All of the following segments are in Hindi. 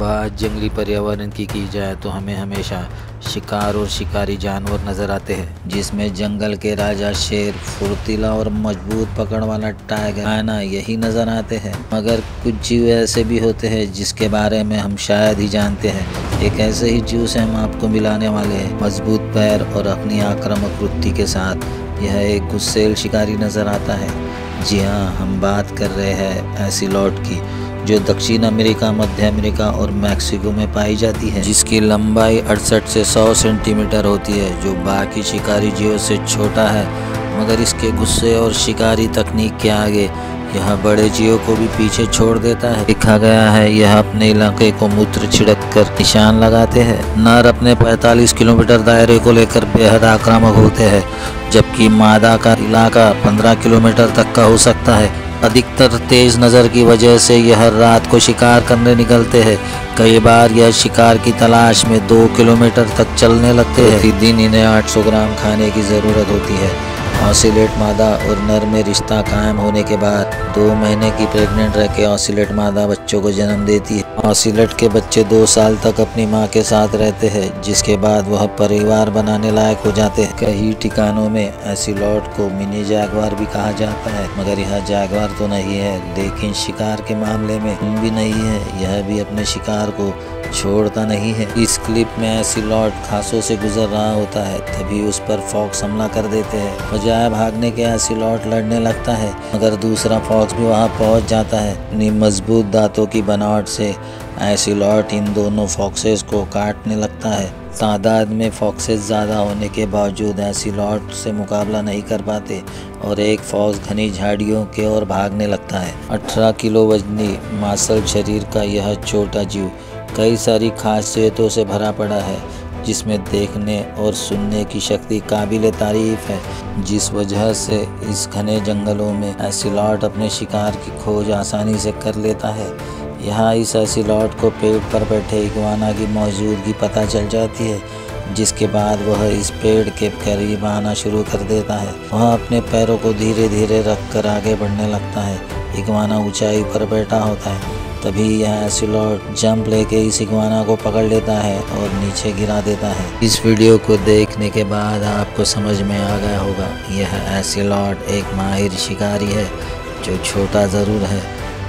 बात जंगली पर्यावरण की जाए तो हमें हमेशा शिकार और शिकारी जानवर नज़र आते हैं, जिसमें जंगल के राजा शेर, फुर्तीला और मजबूत पकड़ वाला टाइगर, हायना यही नज़र आते हैं। मगर कुछ जीव ऐसे भी होते हैं जिसके बारे में हम शायद ही जानते हैं। एक ऐसे ही जीव से हम आपको मिलाने वाले हैं, मजबूत पैर और अपनी आक्रामक वृत्ति के साथ यह एक गुस्सैल शिकारी नज़र आता है। जी हाँ, हम बात कर रहे हैं एसीलॉट की, जो दक्षिण अमेरिका, मध्य अमेरिका और मैक्सिको में पाई जाती है, जिसकी लंबाई 68 से 100 सेंटीमीटर होती है, जो बाकी शिकारी जीवों से छोटा है। मगर इसके गुस्से और शिकारी तकनीक के आगे यह बड़े जीवों को भी पीछे छोड़ देता है। देखा गया है यह अपने इलाके को मूत्र छिड़क कर निशान लगाते हैं। नर अपने 45 किलोमीटर दायरे को लेकर बेहद आक्रामक होते हैं, जबकि मादा का इलाका 15 किलोमीटर तक का हो सकता है। अधिकतर तेज नज़र की वजह से यह रात को शिकार करने निकलते हैं। कई बार यह शिकार की तलाश में 2 किलोमीटर तक चलने लगते हैं। प्रतिदिन इन्हें 800 ग्राम खाने की ज़रूरत होती है। ऑसिलेट मादा और नर में रिश्ता कायम होने के बाद 2 महीने की प्रेग्नेंट रह के ऑसिलेट मादा बच्चों को जन्म देती है। ऑसिलेट के बच्चे 2 साल तक अपनी मां के साथ रहते हैं, जिसके बाद वह परिवार बनाने लायक हो जाते हैं। कई ठिकानों में एसीलॉट को मिनी जैगवार भी कहा जाता है, मगर यह जैगवार तो नहीं है, लेकिन शिकार के मामले में भी नहीं है। यह भी अपने शिकार को छोड़ता नहीं है। इस क्लिप में एसीलॉट घासों से गुजर रहा होता है, तभी उस पर फॉक्स हमला कर देते हैं। बजाय भागने के एसीलॉट लड़ने लगता है, मगर दूसरा फॉक्स भी वहां पहुंच जाता है। अपनी मजबूत दांतों की बनावट से एसीलॉट इन दोनों फॉक्सेस को काटने लगता है। तादाद में फॉक्सेस ज़्यादा होने के बावजूद एसीलॉट से मुकाबला नहीं कर पाते और एक फॉक्स घनी झाड़ियों के ओर भागने लगता है। 18 किलो वजनी मांसल शरीर का यह छोटा जीव कई सारी खासियतों से भरा पड़ा है, जिसमें देखने और सुनने की शक्ति काबिल तारीफ है, जिस वजह से इस घने जंगलों में एसीलॉट अपने शिकार की खोज आसानी से कर लेता है। यहाँ इस एसीलॉट को पेड़ पर बैठे इग्वाना की मौजूदगी पता चल जाती है, जिसके बाद वह इस पेड़ के करीब आना शुरू कर देता है। वह अपने पैरों को धीरे धीरे रखकर आगे बढ़ने लगता है। इग्वाना ऊंचाई पर बैठा होता है, तभी यह एसीलॉट जंप लेके इस इग्वाना को पकड़ लेता है और नीचे गिरा देता है। इस वीडियो को देखने के बाद आपको समझ में आ गया होगा, यह एसीलॉट एक माहिर शिकारी है, जो छोटा ज़रूर है,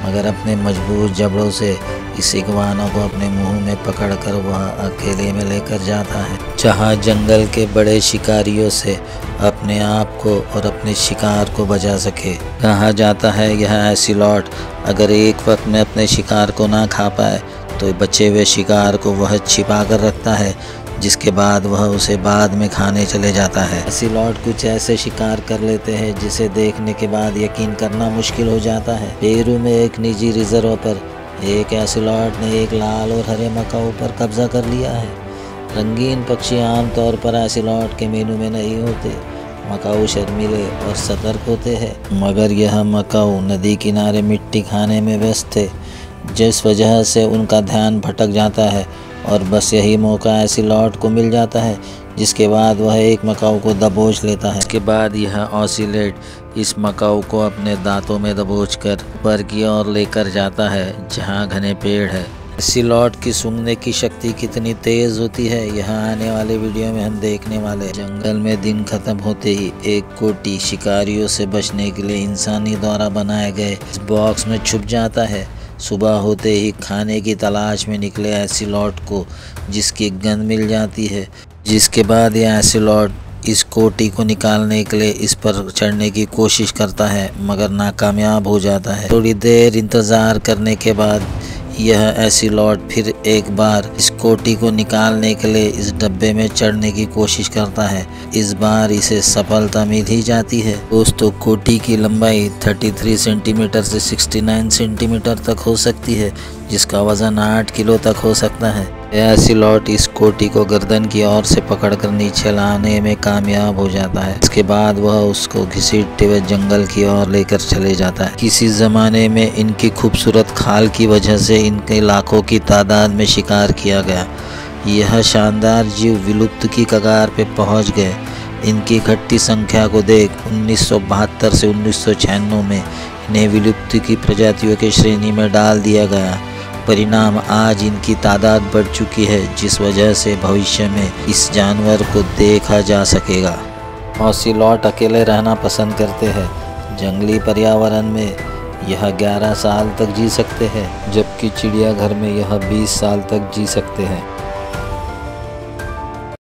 मगर अपने मजबूत जबड़ों से इस इग्वाना को अपने मुंह में पकड़कर वह अकेले में लेकर जाता है, जहां जंगल के बड़े शिकारियों से अपने आप को और अपने शिकार को बचा सके। कहा जाता है यह एसीलॉट अगर एक वक्त में अपने शिकार को ना खा पाए तो बचे हुए शिकार को वह छिपा कर रखता है, जिसके बाद वह उसे बाद में खाने चले जाता है। एसीलॉट कुछ ऐसे शिकार कर लेते हैं जिसे देखने के बाद यकीन करना मुश्किल हो जाता है। पेरू में एक निजी रिजर्व पर एक एसीलॉट ने एक लाल और हरे मकाऊ पर कब्जा कर लिया है। रंगीन पक्षी आमतौर पर एसीलॉट के मेनू में नहीं होते। मकाऊ शर्मीले और सतर्क होते हैं, मगर यह मकाऊ नदी किनारे मिट्टी खाने में व्यस्त थे, जिस वजह से उनका ध्यान भटक जाता है और बस यही मौका एसीलॉट को मिल जाता है, जिसके बाद वह एक मकाऊ को दबोच लेता है। इसके बाद यह ऑसिलेट इस मकाऊ को अपने दांतों में दबोचकर ऊपर की ओर लेकर जाता है, जहां घने पेड़ है। एसीलॉट की सूंघने की शक्ति कितनी तेज होती है, यहाँ आने वाले वीडियो में हम देखने वाले। जंगल में दिन खत्म होते ही एक कोटी शिकारियों से बचने के लिए इंसानी द्वारा बनाए गए इस बॉक्स में छुप जाता है। सुबह होते ही खाने की तलाश में निकले एसीलॉट को जिसकी गंध मिल जाती है, जिसके बाद यह एसीलॉट इस कोटी को निकालने के लिए इस पर चढ़ने की कोशिश करता है, मगर नाकामयाब हो जाता है। थोड़ी देर इंतज़ार करने के बाद यह एसीलॉट फिर एक बार इस कोटी को निकालने के लिए इस डब्बे में चढ़ने की कोशिश करता है। इस बार इसे सफलता मिल ही जाती है। दोस्तों, कोटी की लंबाई 33 सेंटीमीटर से 69 सेंटीमीटर तक हो सकती है, जिसका वजन 8 किलो तक हो सकता है। एसीलॉट इस कोटी को गर्दन की ओर से पकड़कर नीचे लाने में कामयाब हो जाता है। इसके बाद वह उसको घसीटते हुए जंगल की ओर लेकर चले जाता है। किसी ज़माने में इनकी खूबसूरत खाल की वजह से इनके लाखों की तादाद में शिकार किया गया। यह शानदार जीव विलुप्त की कगार पे पहुंच गए। इनकी घटती संख्या को देख 1972 से 1996 में इन्हें विलुप्त की प्रजातियों की श्रेणी में डाल दिया गया। परिणाम आज इनकी तादाद बढ़ चुकी है, जिस वजह से भविष्य में इस जानवर को देखा जा सकेगा। ऑसिलॉट अकेले रहना पसंद करते हैं। जंगली पर्यावरण में यह 11 साल तक जी सकते हैं, जबकि चिड़ियाघर में यह 20 साल तक जी सकते हैं।